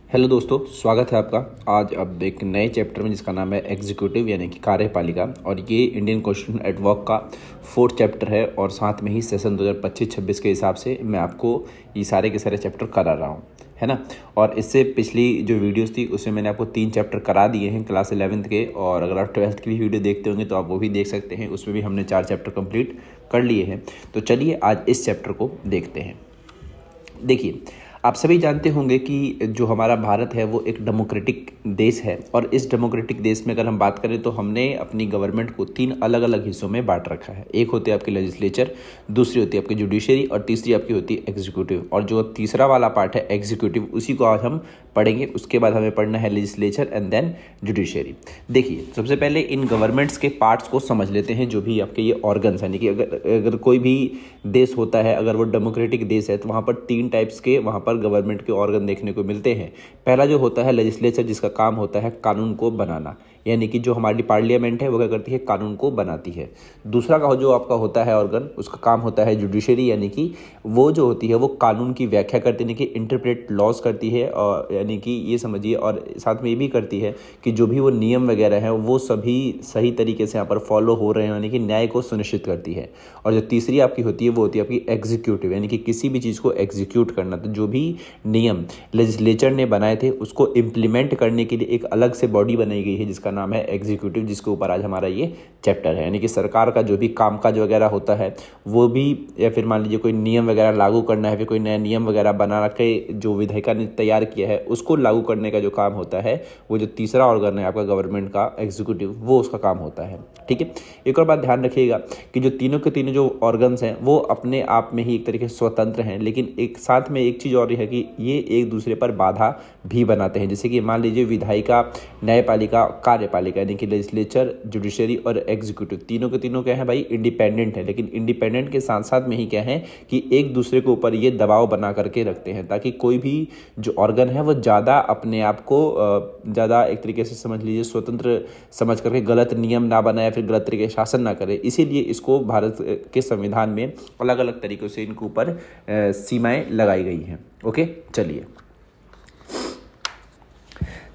Hello दोस्तों, स्वागत है आपका। आज अब एक नए चैप्टर में जिसका नाम है एग्जीक्यूटिव यानी कि कार्यपालिका, और ये इंडियन कॉन्स्टिट्यूशन एट वर्क का 4th चैप्टर है। और साथ में ही सेशन 2025-26 के हिसाब से मैं आपको ये सारे के सारे चैप्टर करा रहा हूँ, है ना। और इससे पिछली जो वीडियोस थी उसमें मैंने आपको 3 चैप्टर करा दिए हैं क्लास 11th के, और अगर आप 12th की भी वीडियो देखते होंगे तो आप वो भी देख सकते हैं। उसमें भी हमने 4 चैप्टर कंप्लीट कर लिए हैं। तो चलिए आज इस चैप्टर को देखते हैं। देखिए, आप सभी जानते होंगे कि जो हमारा भारत है वो एक डेमोक्रेटिक देश है, और इस डेमोक्रेटिक देश में अगर हम बात करें तो हमने अपनी गवर्नमेंट को 3 अलग अलग हिस्सों में बांट रखा है। एक होती है आपकी लेजिस्लेचर, दूसरी होती है आपकी जुडिशरी, और तीसरी आपकी होती है एग्जीक्यूटिव। और जो तीसरा वाला पार्ट है एग्जीक्यूटिव, उसी को आज हम पढ़ेंगे। उसके बाद हमें पढ़ना है लेजिस्लेचर एंड देन जुडिशरी। देखिए, सबसे पहले इन गवर्नमेंट्स के पार्ट्स को समझ लेते हैं, जो भी आपके ये ऑर्गन्स यानी कि अगर कोई भी देश होता है, अगर वो डेमोक्रेटिक देश है, तो वहाँ पर 3 टाइप्स के वहाँ पर गवर्नमेंट के ऑर्गन देखने को मिलते हैं। पहला जो होता है लेजिस्लेचर, जिसका काम होता है कानून को बनाना, यानी कि जो हमारी पार्लियामेंट है वो क्या करती है, कानून को बनाती है। दूसरा का जो आपका होता है ऑर्गन, उसका काम होता है जुडिशरी, यानी कि वो जो होती है वो कानून की व्याख्या करती है, यानी कि इंटरप्रेट लॉज करती है, और यानी कि ये समझिए, और साथ में ये भी करती है कि जो भी वो नियम वगैरह हैं वो सभी सही तरीके से यहाँ पर फॉलो हो रहे हैं, यानी कि न्याय को सुनिश्चित करती है। और जो तीसरी आपकी होती है वो होती है आपकी एग्जीक्यूटिव, यानी कि किसी भी चीज़ को एग्जीक्यूट करना। तो जो भी नियम लेजिस्लेचर ने बनाए थे उसको इम्प्लीमेंट करने के लिए एक अलग से बॉडी बनाई गई है जिसका नाम है एग्जीक्यूटिव, जिसके ऊपर आज हमारा ये चैप्टर है। यानी कि सरकार का जो भी कामकाज वगैरह होता है वो भी, या फिर मान लीजिए कोई नियम वगैरह लागू करना है, फिर कोई नया नियम वगैरह बना के जो विधायिका ने तैयार किया है उसको लागू करने का जो काम होता है, वो जो तीसरा ऑर्गन है आपका गवर्नमेंट का एग्जीक्यूटिव, वो उसका काम होता है। ठीक है। एक और बात ध्यान रखिएगा कि जो तीनों के तीनों जो ऑर्गन्स हैं वो अपने आप में ही एक तरीके से स्वतंत्र हैं, लेकिन एक साथ में एक चीज़ और है कि ये एक दूसरे पर बाधा भी बनाते हैं। जैसे कि मान लीजिए विधायिका, न्यायपालिका, कार्यपालिका, यानी कि लेजिस्लेचर, जुडिशरी और एग्जीक्यूटिव, तीनों के तीनों क्या है भाई, इंडिपेंडेंट है। लेकिन इंडिपेंडेंट के साथ साथ में ही क्या है कि एक दूसरे के ऊपर ये दबाव बना करके रखते हैं, ताकि कोई भी जो ऑर्गन है वो ज़्यादा अपने आप को ज़्यादा एक तरीके से समझ लीजिए स्वतंत्र समझ करके गलत नियम ना बनाए, फिर गलत तरीके से शासन ना करे। इसीलिए इसको भारत के संविधान में अलग अलग तरीक़ों से इनके ऊपर सीमाएं लगाई गई हैं। ओके,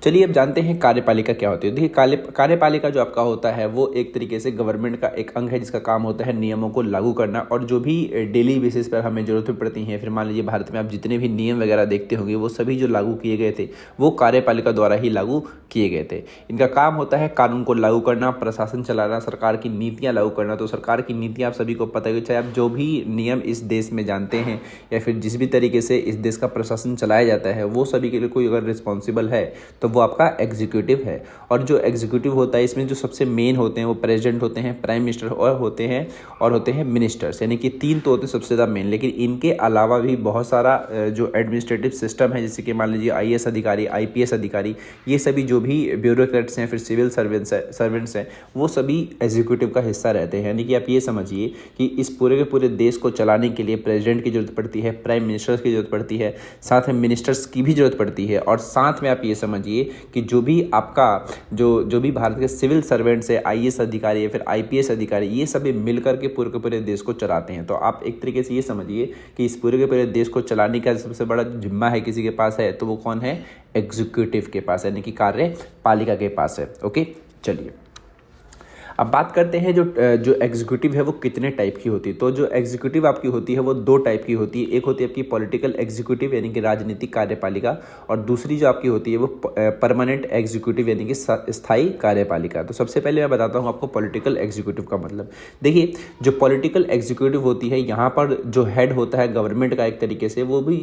चलिए अब जानते हैं कार्यपालिका क्या होती है। देखिए, कार्यपालिका जो आपका होता है वो एक तरीके से गवर्नमेंट का एक अंग है जिसका काम होता है नियमों को लागू करना, और जो भी डेली बेसिस पर हमें ज़रूरतें पड़ती हैं, फिर मान लीजिए भारत में आप जितने भी नियम वगैरह देखते होंगे वो सभी जो लागू किए गए थे वो कार्यपालिका द्वारा ही लागू किए गए थे। इनका काम होता है कानून को लागू करना, प्रशासन चलाना, सरकार की नीतियाँ लागू करना। तो सरकार की नीतियाँ आप सभी को पता है, चाहे आप जो भी नियम इस देश में जानते हैं या फिर जिस भी तरीके से इस देश का प्रशासन चलाया जाता है, वो सभी के लिए कोई अगर रिस्पॉन्सिबल है तो वो आपका एग्जीक्यूटिव है। और जो एग्जीक्यूटिव होता है इसमें जो सबसे मेन होते हैं वो प्रेसिडेंट होते हैं, प्राइम मिनिस्टर और होते हैं मिनिस्टर्स, यानी कि 3 तो होते हैं सबसे ज़्यादा मेन। लेकिन इनके अलावा भी बहुत सारा जो एडमिनिस्ट्रेटिव सिस्टम है, जैसे कि मान लीजिए आईएएस अधिकारी, आईपीएस अधिकारी, ये सभी जो भी ब्यूरोक्रेट्स हैं, फिर सिविल सर्वेंट्स हैं, वो सभी एग्जीक्यूटिव का हिस्सा रहते हैं। यानी कि आप ये समझिए कि इस पूरे के पूरे देश को चलाने के लिए प्रेसिडेंट की जरूरत पड़ती है, प्राइम मिनिस्टर्स की जरूरत पड़ती है, साथ में मिनिस्टर्स की भी जरूरत पड़ती है, और साथ में आप ये समझिए कि जो भी आपका जो भी भारत के सिविल सर्वेंट्स है, आईएएस अधिकारी है, फिर आईपीएस अधिकारी, ये सभी मिलकर के पूरे देश को चलाते हैं। तो आप एक तरीके से ये समझिए कि इस पूरे के पूरे देश को चलाने का सबसे बड़ा जिम्मा है किसी के पास है, तो वो कौन है, एग्जीक्यूटिव के पास, यानी कि कार्यपालिका के पास है। ओके, चलिए अब बात करते हैं जो एग्जीक्यूटिव है वो कितने टाइप की होती है। तो जो एग्जीक्यूटिव आपकी होती है वो 2 टाइप की होती है। एक होती है आपकी पॉलिटिकल एग्जीक्यूटिव, यानी कि राजनीतिक कार्यपालिका, और दूसरी जो आपकी होती है वो परमानेंट एग्जीक्यूटिव, यानी कि स्थायी कार्यपालिका। तो सबसे पहले मैं बताता हूँ आपको पॉलिटिकल एग्जीक्यूटिव का मतलब। देखिए, जो पॉलिटिकल एग्जीक्यूटिव होती है, यहाँ पर जो हेड होता है गवर्नमेंट का एक तरीके से, वो भी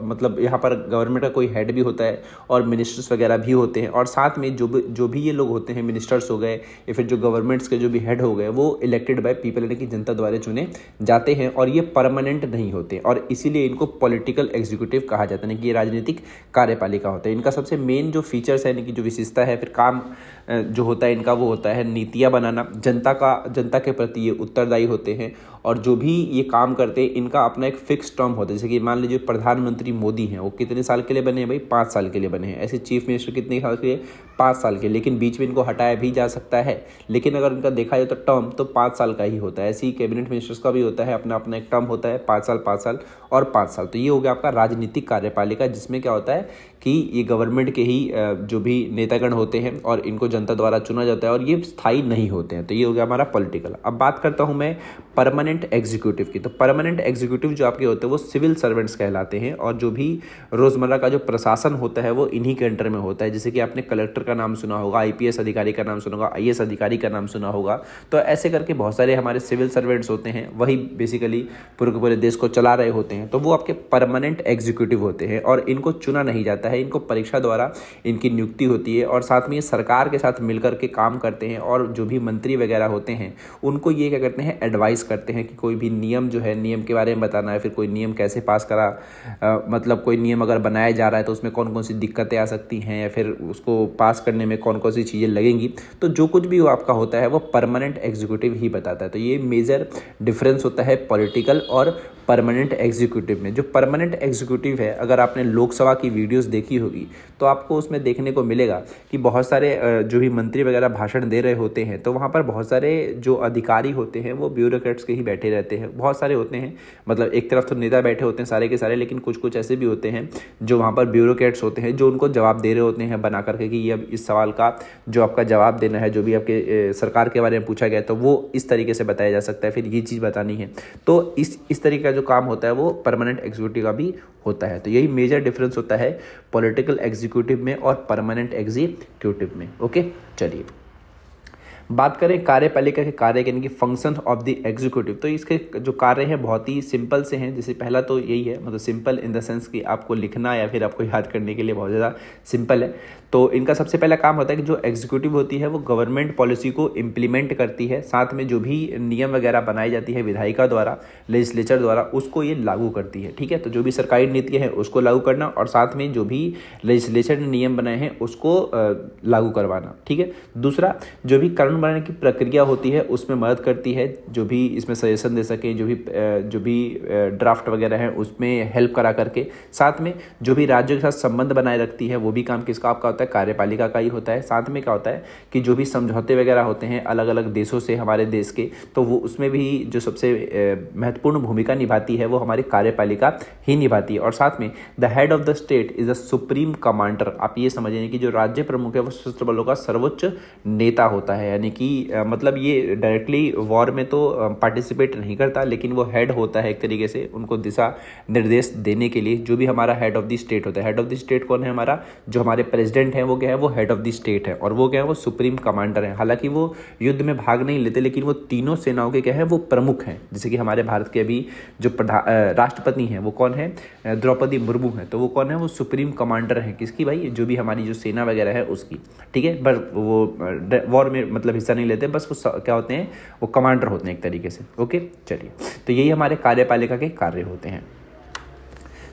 मतलब यहाँ पर गवर्नमेंट का कोई हेड भी होता है और मिनिस्टर्स वगैरह भी होते हैं, और साथ में जो भी ये लोग होते हैं, मिनिस्टर्स हो गए या फिर जो गवर्नमेंट्स के जो भी हेड हो गए, वो इलेक्टेड बाय पीपल, यानी कि जनता द्वारा चुने जाते हैं, और ये परमानेंट नहीं होते, और इसीलिए इनको पॉलिटिकल एग्जीक्यूटिव कहा जाता है, यानी कि ये राजनीतिक कार्यपालिका होते हैं। इनका सबसे मेन जो फीचर्स है, यानी कि जो विशेषता है, फिर काम जो होता है इनका, वो होता है नीतियाँ बनाना, जनता के प्रति ये उत्तरदायी होते हैं, और जो भी ये काम करते हैं इनका अपना एक फिक्स टर्म होता है। जैसे कि मान लीजिए प्रधानमंत्री मोदी हैं, वो कितने साल के लिए बने हैं भाई, 5 साल के लिए बने हैं। ऐसे चीफ मिनिस्टर कितने साल के लिए, 5 साल के, लेकिन बीच में इनको हटाया भी जा सकता है, लेकिन अगर इनका देखा जाए तो टर्म तो 5 साल का ही होता है। ऐसे ही कैबिनेट मिनिस्टर्स का भी होता है, अपना एक टर्म होता है, 5 साल और 5 साल। तो ये हो गया आपका राजनीतिक कार्यपालिका, जिसमें क्या होता है कि ये गवर्नमेंट के ही जो भी नेतागण होते हैं और इनको जनता द्वारा चुना जाता है और ये स्थायी नहीं होते हैं। तो ये हो गया हमारा पॉलिटिकल। अब बात करता हूँ मैं परमानेंट एग्जीक्यूटिव की। तो परमानेंट एग्जीक्यूटिव जो आपके होते हैं वो सिविल सर्वेंट्स कहलाते हैं और जो भी रोज़मर्रा का जो प्रशासन होता है वो इन्हीं के अंडर में होता है। जैसे कि आपने कलेक्टर का नाम सुना होगा, IPS अधिकारी का नाम सुना होगा, IAS अधिकारी का नाम सुना होगा। तो ऐसे करके बहुत सारे हमारे सिविल सर्वेंट्स होते हैं, वही बेसिकली पूरे के पूरे देश को चला रहे होते हैं। तो वो आपके परमानेंट एग्जीक्यूटिव होते हैं और इनको चुना नहीं जाता है, इनको परीक्षा द्वारा इनकी नियुक्ति होती है और साथ में ये सरकार के साथ मिलकर के काम करते हैं। और जो भी मंत्री वगैरह होते हैं उनको ये क्या करते हैं, एडवाइस करते हैं कि कोई भी नियम जो है, नियम के बारे में बताना है, फिर कोई नियम कैसे पास करा, मतलब कोई नियम अगर बनाया जा रहा है तो उसमें कौन कौन सी दिक्कतें आ सकती हैं या फिर उसको पास करने में कौन कौन सी चीज़ें लगेंगी। तो जो कुछ भी वो आपका होता है वो परमानेंट एग्जीक्यूटिव ही बताता है। तो ये मेजर डिफरेंस होता है पॉलिटिकल और परमानेंट एग्जीक्यूटिव में। जो परमानेंट एग्जीक्यूटिव है, अगर आपने लोकसभा की वीडियोस देखी होगी तो आपको उसमें देखने को मिलेगा कि बहुत सारे जो भी मंत्री वगैरह भाषण दे रहे होते हैं तो वहाँ पर बहुत सारे जो अधिकारी होते हैं वो ब्यूरोक्रेट्स के ही बैठे रहते हैं। बहुत सारे होते हैं, मतलब एक तरफ तो नेता बैठे होते हैं सारे के सारे, लेकिन कुछ कुछ ऐसे भी होते हैं जो वहाँ पर ब्यूरोक्रेट्स होते हैं जो उनको जवाब दे रहे होते हैं बना करके कि ये अब इस सवाल का जो आपका जवाब देना है, जो भी आपके सरकार के बारे में पूछा गया तो वो इस तरीके से बताया जा सकता है, फिर ये चीज़ बतानी है। तो इस तरीके का जो काम होता है वो परमानेंट एग्जीक्यूटिव का भी होता है। तो यही मेजर डिफरेंस होता है पॉलिटिकल एग्जीक्यूटिव में और परमानेंट एग्जीक्यूटिव में। ओके, चलिए बात करें कार्यपालिका के कार्य यानी कि फंक्शन ऑफ द एग्जीक्यूटिव। तो इसके जो कार्य हैं बहुत ही सिंपल से हैं। जैसे पहला तो यही है, मतलब सिंपल इन द सेंस कि आपको लिखना या फिर आपको याद करने के लिए बहुत ज़्यादा सिंपल है। तो इनका सबसे पहला काम होता है कि जो एग्जीक्यूटिव होती है वो गवर्नमेंट पॉलिसी को इम्प्लीमेंट करती है, साथ में जो भी नियम वगैरह बनाई जाती है विधायिका द्वारा, लेजिस्लेचर द्वारा, उसको ये लागू करती है। ठीक है, तो जो भी सरकारी नीतियाँ हैं उसको लागू करना और साथ में जो भी लेजिस्लेचर ने नियम बनाए हैं उसको लागू करवाना। ठीक है, दूसरा जो भी कानून बनाने की प्रक्रिया होती है उसमें मदद करती है, जो भी इसमें सजेशन दे सके, जो भी ड्राफ्ट वगैरह है उसमें हेल्प करा करके, साथ में जो भी राज्यों के साथ संबंध बनाए रखती है वो भी काम किसका आपका होता है, कार्यपालिका का ही होता है। साथ में क्या होता है कि जो भी समझौते वगैरह होते हैं अलग अलग देशों से हमारे देश के, तो वो उसमें भी जो सबसे महत्वपूर्ण भूमिका निभाती है वो हमारी कार्यपालिका ही निभाती है। और साथ में the head of the state is the supreme commander. आप ये समझिए कि जो राज्य प्रमुख है वो सशस्त्र बलों का सर्वोच्च नेता होता है, यानी कि मतलब ये डायरेक्टली वॉर में तो पार्टिसिपेट नहीं करता, लेकिन वो हेड होता है एक तरीके से उनको दिशा निर्देश देने के लिए। जो भी हमारा हेड ऑफ द स्टेट होता है, हेड ऑफ द स्टेट कौन है हमारा, जो हमारे प्रेसिडेंट हैं वो क्या है, वो हेड ऑफ द स्टेट है और वो क्या है, वो सुप्रीम कमांडर है। हालांकि वो युद्ध में भाग नहीं लेते, लेकिन वो तीनों सेनाओं के क्या है, वो प्रमुख हैं। जैसे कि हमारे भारत के अभी जो राष्ट्रपति हैं वो कौन है, द्रौपदी मुर्मू है, तो वो कौन है, वो सुप्रीम कमांडर है किसकी भाई, जो भी हमारी जो सेना वगैरह है उसकी। ठीक है, पर वो वॉर में मतलब हिस्सा नहीं लेते, बस वो क्या होते हैं, वो कमांडर होते हैं एक तरीके से। ओके, चलिए, तो यही हमारे कार्यपालिका के कार्य होते हैं।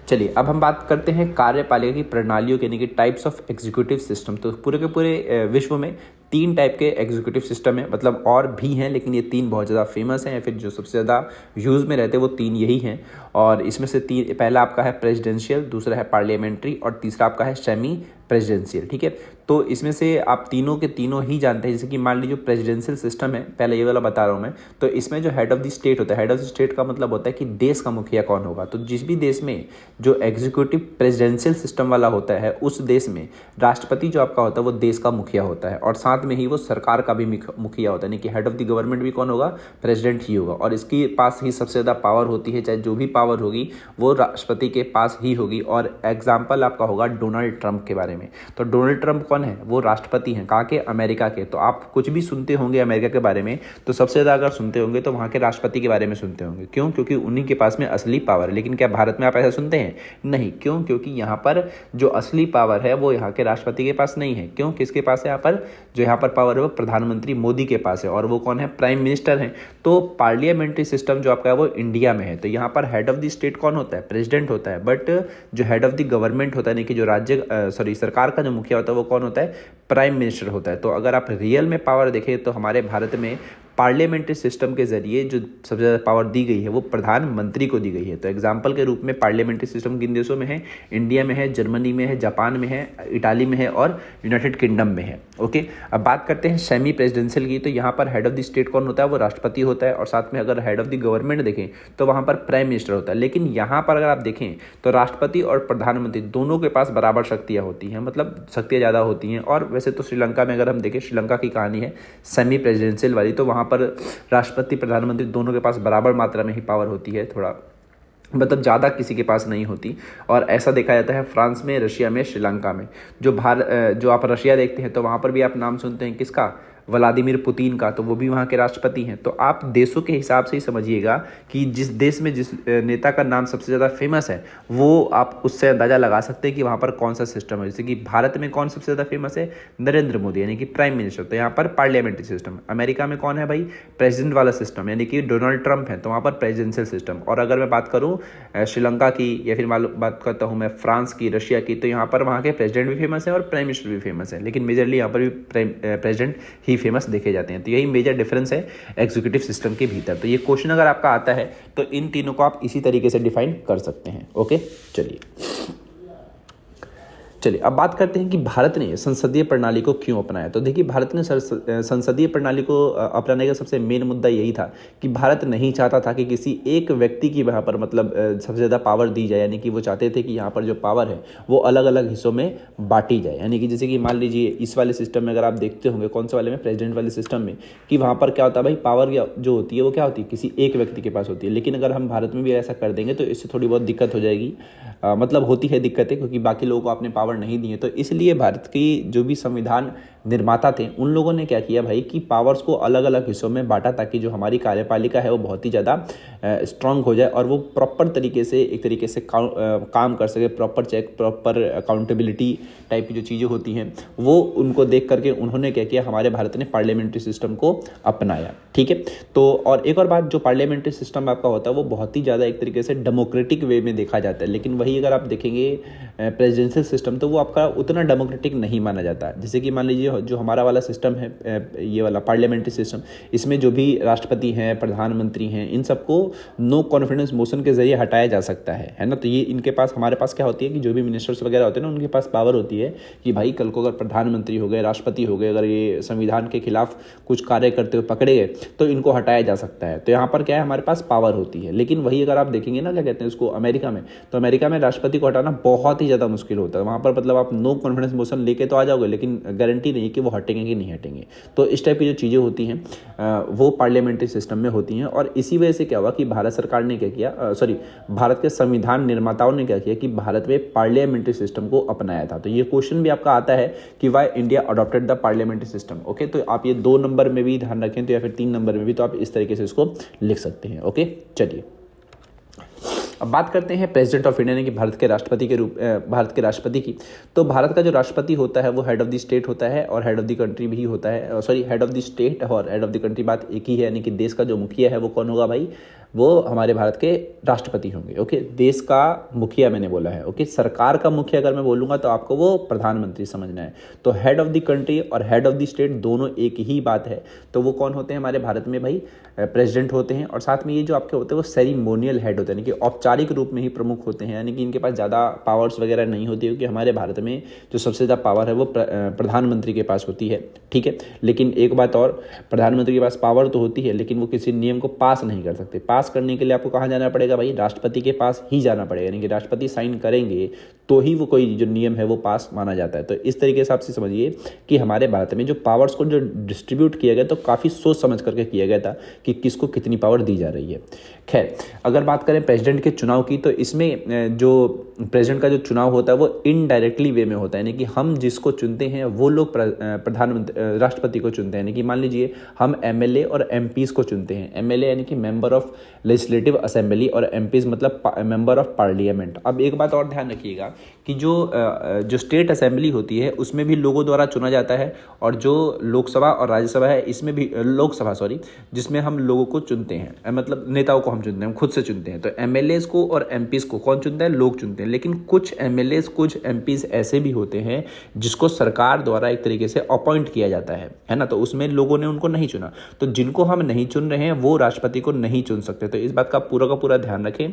चलिए अब हम बात करते हैं कार्यपालिका की प्रणालियों यानी कि टाइप्स ऑफ एग्जीक्यूटिव सिस्टम। तो पूरे के पूरे विश्व में 3 टाइप के एग्जीक्यूटिव सिस्टम है, मतलब और भी हैं लेकिन ये 3 बहुत ज़्यादा फेमस हैं या फिर जो सबसे ज़्यादा यूज़ में रहते हैं वो 3 यही हैं। और इसमें से 3, पहला आपका है प्रेसिडेंशियल, दूसरा है पार्लियामेंट्री और तीसरा आपका है सेमी प्रेसिडेंशियल। ठीक है, तो इसमें से आप तीनों के तीनों ही जानते हैं। जैसे कि मान लीजिए प्रेसिडेंशियल सिस्टम है, पहले ये वाला बता रहा हूँ मैं, तो इसमें जो हेड ऑफ द स्टेट होता है, हेड ऑफ द स्टेट का मतलब होता है कि देश का मुखिया कौन होगा। तो जिस भी देश में जो एग्जीक्यूटिव प्रेसिडेंशियल सिस्टम वाला होता है उस देश में राष्ट्रपति जो आपका होता है वो देश का मुखिया होता है और साथ में ही वो सरकार का भी मुखिया होता है, यानी कि हेड ऑफ द गवर्नमेंट भी कौन होगा, प्रेसिडेंट ही होगा। और इसके पास ही सबसे ज़्यादा पावर होती है, चाहे जो भी पावर होगी वो राष्ट्रपति के पास ही होगी। और एग्जाम्पल आपका होगा डोनाल्ड ट्रंप के बारे में। तो डोनाल्ड ट्रंप कौन है, वो राष्ट्रपति हैं, कहाँ के, अमेरिका के। तो आप कुछ भी सुनते होंगे अमेरिका के बारे में तो सबसे ज़्यादा अगर सुनते होंगे तो वहाँ के राष्ट्रपति के बारे में सुनते होंगे। क्यों, क्योंकि उन्हीं के पास में असली पावर है। लेकिन क्या भारत में आप ऐसा सुनते हैं, नहीं। क्यों, क्योंकि यहाँ पर जो असली पावर है वो यहाँ के राष्ट्रपति के पास नहीं है। क्यों, किसके पास है यहाँ पर, जो यहाँ पर पावर है वो प्रधानमंत्री मोदी के पास है और वो कौन है, प्राइम मिनिस्टर हैं। तो पार्लियामेंट्री सिस्टम जो आपका है वो इंडिया में है। तो यहाँ पर हेड ऑफ द स्टेट कौन होता है, प्रेसिडेंट होता है, बट जो हेड ऑफ द गवर्नमेंट होता है यानी कि जो सरकार का जो मुखिया होता है वो कौन होता है, प्राइम मिनिस्टर होता है। तो अगर आप रियल में पावर देखें तो हमारे भारत में पार्लियामेंट्री सिस्टम के जरिए जो सबसे ज़्यादा पावर दी गई है वो प्रधानमंत्री को दी गई है। तो एग्जाम्पल के रूप में पार्लियामेंट्री सिस्टम किन देशों में है? इंडिया में है, जर्मनी में है, जापान में है, इटाली में है और यूनाइटेड किंगडम में है। ओके, अब बात करते हैं सेमी प्रेसिडेंशियल की। तो यहाँ पर हेड ऑफ द स्टेट कौन होता है? वो राष्ट्रपति होता है, और साथ में अगर हेड ऑफ द गवर्नमेंट देखें तो वहाँ पर प्राइम मिनिस्टर होता है। लेकिन यहाँ पर अगर आप देखें तो राष्ट्रपति और प्रधानमंत्री दोनों के पास बराबर शक्तियाँ होती हैं, मतलब शक्तियाँ ज़्यादा होती हैं। और वैसे तो श्रीलंका में अगर हम देखें, श्रीलंका की कहानी है सेमी प्रेसिडेंशियल वाली, तो वहाँ पर राष्ट्रपति प्रधानमंत्री दोनों के पास बराबर मात्रा में ही पावर होती है, थोड़ा मतलब ज़्यादा किसी के पास नहीं होती। और ऐसा देखा जाता है फ्रांस में, रशिया में, श्रीलंका में। जो आप रशिया देखते हैं तो वहाँ पर भी आप नाम सुनते हैं किसका? व्लादिमीर पुतिन का, तो वो भी वहाँ के राष्ट्रपति हैं। तो आप देशों के हिसाब से ही समझिएगा कि जिस देश में जिस नेता का नाम सबसे ज़्यादा फेमस है वो आप उससे अंदाज़ा लगा सकते हैं कि वहाँ पर कौन सा सिस्टम है। जैसे कि भारत में कौन सबसे ज़्यादा फेमस है? नरेंद्र मोदी, यानी कि प्राइम मिनिस्टर, तो यहाँ पर पार्लियामेंट्री सिस्टम। अमेरिका में कौन है भाई? प्रेसिडेंट वाला सिस्टम, यानी कि डोनाल्ड ट्रंप है, तो वहाँ पर प्रेसिडेंशियल सिस्टम। और अगर मैं बात करूँ श्रीलंका की, या फिर बात करता हूँ मैं फ्रांस की, रशिया की, तो यहाँ पर वहाँ के प्रेसिडेंट भी फेमस है और प्राइम मिनिस्टर भी फेमस है, लेकिन मेजरली यहाँ पर भी प्रेसिडेंट ही फेमस देखे जाते हैं। तो यही मेजर डिफरेंस है एग्जीक्यूटिव सिस्टम के भीतर। तो ये क्वेश्चन अगर आपका आता है तो इन तीनों को आप इसी तरीके से डिफाइन कर सकते हैं। ओके, चलिए अब बात करते हैं कि भारत ने संसदीय प्रणाली को क्यों अपनाया। तो देखिए, भारत ने संसदीय प्रणाली को अपनाने का सबसे मेन मुद्दा यही था कि भारत नहीं चाहता था कि किसी एक व्यक्ति की वहाँ पर मतलब सबसे ज़्यादा पावर दी जाए, यानी कि वो चाहते थे कि यहाँ पर जो पावर है वो अलग अलग हिस्सों में बांटी जाए। यानी कि जैसे कि मान लीजिए इस वाले सिस्टम में अगर आप देखते होंगे, कौन से वाले में? प्रेसिडेंट वाले सिस्टम में, कि वहाँ पर क्या होता है भाई, पावर जो होती है वो क्या होती है? किसी एक व्यक्ति के पास होती है। लेकिन अगर हम भारत में भी ऐसा कर देंगे तो इससे थोड़ी बहुत दिक्कत हो जाएगी, मतलब होती है दिक्कतें, क्योंकि बाकी लोगों को आपने पावर नहीं दी है। तो इसलिए भारत की जो भी संविधान निर्माता थे उन लोगों ने क्या किया भाई कि पावर्स को अलग अलग हिस्सों में बांटा, ताकि जो हमारी कार्यपालिका है वो बहुत ही ज़्यादा स्ट्रांग हो जाए और वो प्रॉपर तरीके से एक तरीके से काम कर सके। Proper check, proper accountability type की जो चीज़ें होती हैं वो उनको देख करके उन्होंने क्या किया, हमारे भारत ने पार्लियामेंट्री सिस्टम को अपनाया। ठीक है, तो और एक और बात, जो पार्लियामेंट्री सिस्टम आपका होता है वो बहुत ही ज़्यादा एक तरीके से डेमोक्रेटिक वे में देखा जाता है। लेकिन वही अगर आप देखेंगे प्रेसिडेंशियल सिस्टम, तो वो आपका उतना डेमोक्रेटिक नहीं माना जाता। जैसे कि मान लीजिए जो हमारा वाला सिस्टम है, ये वाला पार्लियामेंट्री सिस्टम, इसमें जो भी राष्ट्रपति हैं, प्रधानमंत्री हैं, इन सबको नो कॉन्फिडेंस मोशन के जरिए हटाया जा सकता है ना। तो ये इनके पास, हमारे पास क्या होती है कि जो भी मिनिस्टर्स वगैरह होते हैं ना, उनके पास पावर होती है कि भाई कल को अगर प्रधानमंत्री हो गए, राष्ट्रपति हो गए, अगर ये संविधान के खिलाफ कुछ कार्य करते हुए पकड़े गए तो इनको हटाया जा सकता है। तो यहाँ पर क्या है, हमारे पास पावर होती है। लेकिन वही अगर आप देखेंगे ना, क्या कहते हैं उसको, अमेरिका में, तो अमेरिका में राष्ट्रपति को हटाना बहुत ही ज़्यादा मुश्किल होता है। वहाँ पर मतलब आप नो कॉन्फिडेंस मोशन लेके तो आ जाओगे, लेकिन गारंटी नहीं कि वो हटेंगे कि नहीं हटेंगे। तो इस टाइप की जो चीज़ें होती हैं वो पार्लियामेंट्री सिस्टम में होती हैं। और इसी वजह से क्या हुआ कि भारत सरकार ने क्या किया, भारत के संविधान निर्माताओं ने क्या किया कि भारत में पार्लियामेंट्री सिस्टम को अपनाया था। तो ये क्वेश्चन भी आपका आता है कि why India adopted the parliamentary system. Okay, तो आप ये 2 नंबर में भी ध्यान रखें तो, या फिर 3 नंबर में भी, तो आप इस तरीके से इसको लिख सकते हैं। ओके, चलिए अब बात करते हैं प्रेसिडेंट ऑफ इंडिया, यानी कि भारत के राष्ट्रपति की। तो भारत का जो राष्ट्रपति होता है वो हेड ऑफ द स्टेट होता है और हेड ऑफ द कंट्री भी होता है। हेड ऑफ द स्टेट और हेड ऑफ द कंट्री बात एक ही है, यानी कि देश का जो मुखिया है वो कौन होगा भाई? वो हमारे भारत के राष्ट्रपति होंगे। ओके, देश का मुखिया मैंने बोला है। ओके, सरकार का मुखिया अगर मैं बोलूँगा तो आपको वो प्रधानमंत्री समझना है। तो हेड ऑफ द कंट्री और हेड ऑफ द स्टेट दोनों एक ही बात है। तो वो कौन होते हैं हमारे भारत में भाई? प्रेसिडेंट होते हैं। और साथ में ये जो आपके होते हैं वो सेरिमोनियल हेड होते हैं, यानी कि औपचारिक रूप में ही प्रमुख होते हैं, यानी कि इनके पास ज़्यादा पावर्स वगैरह नहीं होती, क्योंकि हमारे भारत में जो सबसे ज़्यादा पावर है वो प्रधानमंत्री के पास होती है। ठीक है, लेकिन एक बात और, प्रधानमंत्री के पास पावर तो होती है लेकिन वो किसी नियम को पास नहीं कर सकते। पास करने के लिए आपको कहाँ जाना पड़ेगा भाई? राष्ट्रपति के पास ही जाना पड़ेगा, यानी कि राष्ट्रपति साइन करेंगे तो ही वो कोई जो नियम है वो पास माना जाता है। तो इस तरीके से आप समझिए कि हमारे भारत में जो पावर्स को जो डिस्ट्रीब्यूट किया गया तो काफ़ी सोच समझ करके किया गया था कि किसको कितनी पावर दी जा रही है। खैर, अगर बात करें प्रेसिडेंट के चुनाव की, तो इसमें जो प्रेसिडेंट का जो चुनाव होता है वो इनडायरेक्टली वे में होता है, यानी कि हम जिसको चुनते हैं वो लोग राष्ट्रपति को चुनते हैं। यानी कि मान लीजिए हम एमएलए और एमपीज को चुनते हैं। एमएलए यानी कि मेंबर ऑफ लेजिस्लेटिव असेंबली और एमपीज मतलब मेंबर ऑफ पार्लियामेंट। अब एक बात और ध्यान रखिएगा कि जो स्टेट असेंबली होती है उसमें भी लोगों द्वारा चुना जाता है, और जो लोकसभा और राज्यसभा है इसमें भी जिसमें हम लोगों को चुनते हैं, मतलब नेताओं को हम चुनते हैं, हम खुद से चुनते हैं। तो एमएलएज को और एमपीज को कौन चुनता है? लोग चुनते हैं। लेकिन कुछ एमएलएज कुछ एमपीज ऐसे भी होते हैं जिसको सरकार द्वारा एक तरीके से अपॉइंट किया जाता है ना, तो उसमें लोगों ने उनको नहीं चुना। तो जिनको हम नहीं चुन रहे हैं वो राष्ट्रपति को नहीं चुन सकते। तो इस बात का पूरा ध्यान रखें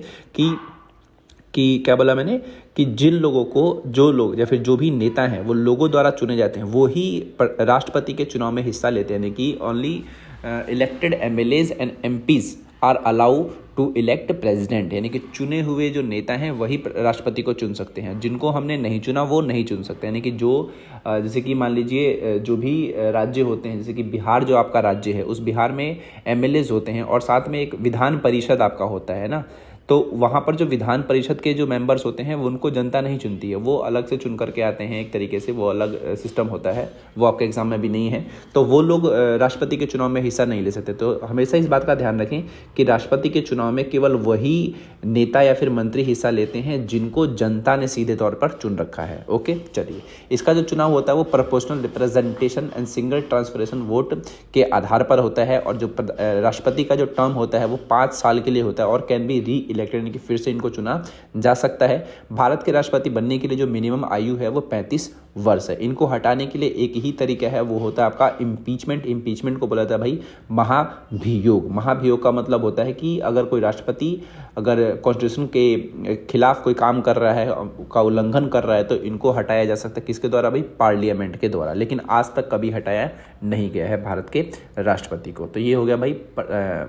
कि क्या बोला मैंने, कि जिन लोगों को, जो लोग या फिर जो भी नेता हैं वो लोगों द्वारा चुने जाते हैं वो ही राष्ट्रपति के चुनाव में हिस्सा लेते हैं। यानी कि only elected MLAs and MPs are allow to elect president, यानी कि चुने हुए जो नेता हैं वही राष्ट्रपति को चुन सकते हैं। जिनको हमने नहीं चुना वो नहीं चुन सकते। यानी कि जो जैसे कि मान लीजिए जो भी राज्य होते हैं, जैसे कि बिहार जो आपका राज्य है, उस बिहार में एमएलएज होते हैं और साथ में एक विधान परिषद आपका होता है ना, तो वहाँ पर जो विधान परिषद के जो मेंबर्स होते हैं वो उनको जनता नहीं चुनती है, वो अलग से चुन करके आते हैं। एक तरीके से वो अलग सिस्टम होता है, वो आपके एग्जाम में भी नहीं है। तो वो लोग राष्ट्रपति के चुनाव में हिस्सा नहीं ले सकते। तो हमेशा इस बात का ध्यान रखें कि राष्ट्रपति के चुनाव में केवल वही नेता या फिर मंत्री हिस्सा लेते हैं जिनको जनता ने सीधे तौर पर चुन रखा है। ओके, चलिए, इसका जो चुनाव होता है वो proportional representation and single transferable vote के आधार पर होता है, और जो राष्ट्रपति का जो टर्म होता है वो 5 साल के लिए होता है और कैन बी री इलेक्टेड, यानी कि फिर से इनको चुना जा सकता है। भारत के राष्ट्रपति बनने के लिए जो मिनिमम आयु है वो 35 वर्ष है। इनको हटाने के लिए एक ही तरीका है, वो होता है आपका इम्पीचमेंट। इम्पीचमेंट को बोला जाता है भाई महाभियोग। महाभियोग का मतलब होता है कि अगर कोई राष्ट्रपति अगर कॉन्स्टिट्यूशन के खिलाफ कोई काम कर रहा है, का उल्लंघन कर रहा है, तो इनको हटाया जा सकता है। किसके द्वारा भाई? पार्लियामेंट के द्वारा। लेकिन आज तक कभी हटाया नहीं गया है भारत के राष्ट्रपति को। तो ये हो गया भाई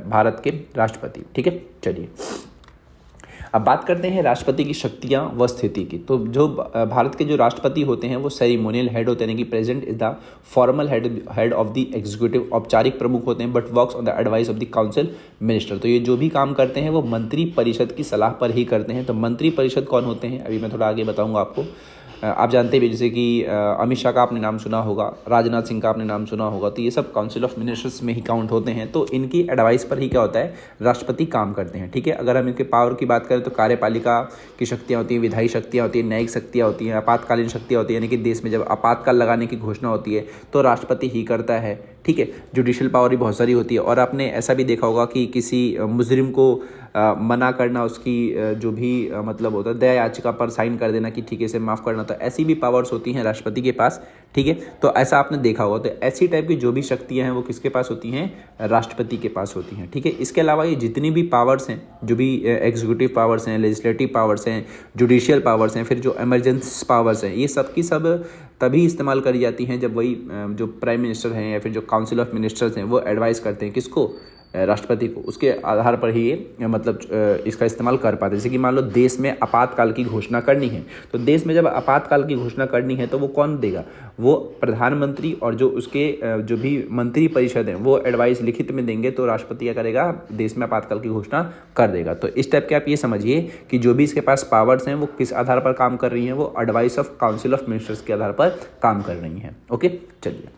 भारत के राष्ट्रपति। ठीक है, चलिए अब बात करते हैं राष्ट्रपति की शक्तियां व स्थिति की। तो जो भारत के जो राष्ट्रपति होते हैं वो सेरिमोनियल हेड होते हैं, यानी कि president is the formal head of the executive, औपचारिक प्रमुख होते हैं, but works on the advice of the council minister. तो ये जो भी काम करते हैं वो मंत्री परिषद की सलाह पर ही करते हैं। तो मंत्री परिषद कौन होते हैं अभी मैं थोड़ा आगे बताऊंगा आपको। आप जानते भी, जैसे कि अमित शाह का आपने नाम सुना होगा, राजनाथ सिंह का आपने नाम सुना होगा, तो ये सब काउंसिल ऑफ मिनिस्टर्स में ही काउंट होते हैं। तो इनकी एडवाइस पर ही क्या होता है, राष्ट्रपति काम करते हैं। ठीक है, अगर हम इनके पावर की बात करें तो कार्यपालिका की शक्तियाँ होती हैं, विधायी शक्तियाँ होती हैं, न्यायिक शक्तियाँ होती हैं, आपातकालीन शक्तियाँ होती हैं, यानी कि देश में जब आपातकाल लगाने की घोषणा होती है तो राष्ट्रपति ही करता है। ठीक है, जुडिशियल पावर भी बहुत सारी होती है। और आपने ऐसा भी देखा होगा कि किसी मुजरिम को मना करना, उसकी जो भी मतलब होता है दया याचिका पर साइन कर देना कि ठीक है इसे माफ़ करना, तो ऐसी भी पावर्स होती हैं राष्ट्रपति के पास। ठीक है, तो ऐसा आपने देखा होगा। तो ऐसी टाइप की जो भी शक्तियां हैं वो किसके पास होती हैं? राष्ट्रपति के पास होती हैं। ठीक है, इसके अलावा ये जितनी भी पावर्स हैं, जो भी एग्जीक्यूटिव पावर्स हैं, लेजिस्लेटिव पावर्स हैं, जुडिशियल पावर्स हैं, फिर जो इमरजेंसी पावर्स हैं, ये सब की सब तभी इस्तेमाल करी जाती हैं जब वही जो प्राइम मिनिस्टर हैं या फिर जो काउंसिल ऑफ मिनिस्टर्स हैं वो एडवाइस करते हैं किसको? राष्ट्रपति को। उसके आधार पर ही ये मतलब इसका इस्तेमाल कर पाते हैं। जैसे कि मान लो देश में आपातकाल की घोषणा करनी है, तो देश में जब आपातकाल की घोषणा करनी है तो वो कौन देगा? वो प्रधानमंत्री, और जो उसके जो भी मंत्री परिषद है वो एडवाइस लिखित में देंगे, तो राष्ट्रपति क्या करेगा? देश में आपातकाल की घोषणा कर देगा। तो इस टाइप के आप ये समझिए कि जो भी इसके पास पावर्स हैं वो किस आधार पर काम कर रही हैं? वो advice of council of ministers के आधार पर काम कर रही हैं। ओके, चलिए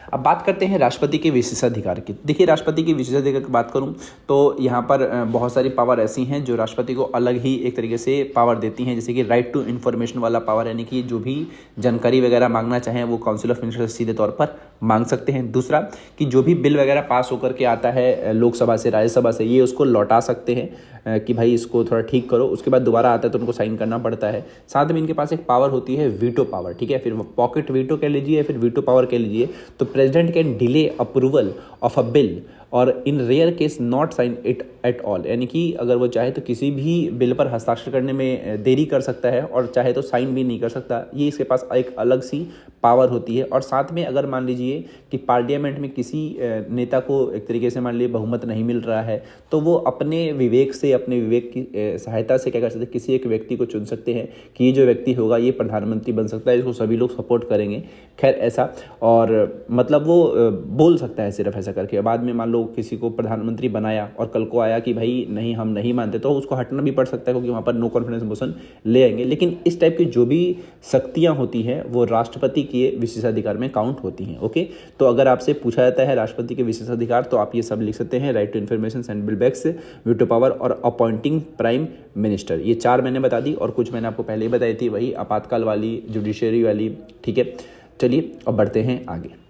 अब बात करते हैं राष्ट्रपति के विशेषाधिकार की। देखिए, राष्ट्रपति के विशेषाधिकार की बात करूं तो यहाँ पर बहुत सारी पावर ऐसी हैं जो राष्ट्रपति को अलग ही एक तरीके से पावर देती हैं। जैसे कि राइट टू इन्फॉर्मेशन वाला पावर, यानी कि जो भी जानकारी वगैरह मांगना चाहें वो काउंसिल ऑफ मिनिस्टर्स सीधे तौर पर मांग सकते हैं। दूसरा कि जो भी बिल वगैरह पास होकर के आता है लोकसभा से, राज्यसभा से, ये उसको लौटा सकते हैं कि भाई इसको थोड़ा ठीक करो। उसके बाद दोबारा आता है तो उनको साइन करना पड़ता है। साथ में इनके पास एक पावर होती है वीटो पावर। ठीक है, फिर पॉकेट वीटो कह लीजिए, फिर वीटो पावर कह लीजिए। तो president can delay approval of a bill और in rare case not sign it at all, यानी कि अगर वो चाहे तो किसी भी बिल पर हस्ताक्षर करने में देरी कर सकता है और चाहे तो साइन भी नहीं कर सकता। ये इसके पास एक अलग सी पावर होती है। और साथ में अगर मान लीजिए कि पार्लियामेंट में किसी नेता को एक तरीके से मान लीजिए बहुमत नहीं मिल रहा है, तो वो अपने विवेक से, अपने विवेक की सहायता से क्या कर सकते हैं? किसी एक व्यक्ति को चुन सकते हैं कि ये जो व्यक्ति होगा ये प्रधानमंत्री बन सकता है, इसको सभी लोग सपोर्ट करेंगे। खैर ऐसा, और मतलब वो बोल सकता है सिर्फ ऐसा करके। बाद में मान लो किसी को प्रधानमंत्री बनाया और कल को आया उठाया कि भाई नहीं हम नहीं मानते, तो उसको हटना भी पड़ सकता है क्योंकि वहाँ पर नो कॉन्फिडेंस मोशन ले आएंगे। लेकिन इस टाइप की जो भी शक्तियाँ होती हैं वो राष्ट्रपति के विशेषाधिकार में काउंट होती हैं। ओके, तो अगर आपसे पूछा जाता है राष्ट्रपति के विशेषाधिकार तो आप ये सब लिख सकते हैं, right to information, central banks, veto power और अपॉइंटिंग प्राइम मिनिस्टर। ये 4 मैंने बता दी और कुछ मैंने आपको पहले ही बताई थी, वही आपातकाल वाली, जुडिशरी वाली। ठीक है, चलिए अब बढ़ते हैं आगे।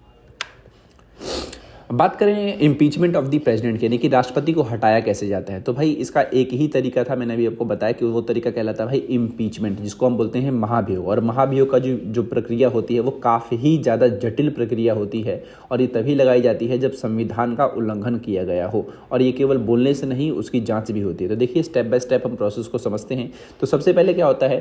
बात करें इम्पीचमेंट ऑफ द प्रेसिडेंट की, यानी कि राष्ट्रपति को हटाया कैसे जाता है। तो भाई इसका एक ही तरीका था, मैंने अभी आपको बताया कि वो तरीका कहलाता है भाई इम्पीचमेंट, जिसको हम बोलते हैं महाभियोग। और महाभियोग का जो प्रक्रिया होती है वो काफ़ी ज़्यादा जटिल प्रक्रिया होती है और ये तभी लगाई जाती है जब संविधान का उल्लंघन किया गया हो, और ये केवल बोलने से नहीं उसकी जाँच भी होती है। तो देखिए स्टेप बाय स्टेप हम प्रोसेस को समझते हैं। तो सबसे पहले क्या होता है,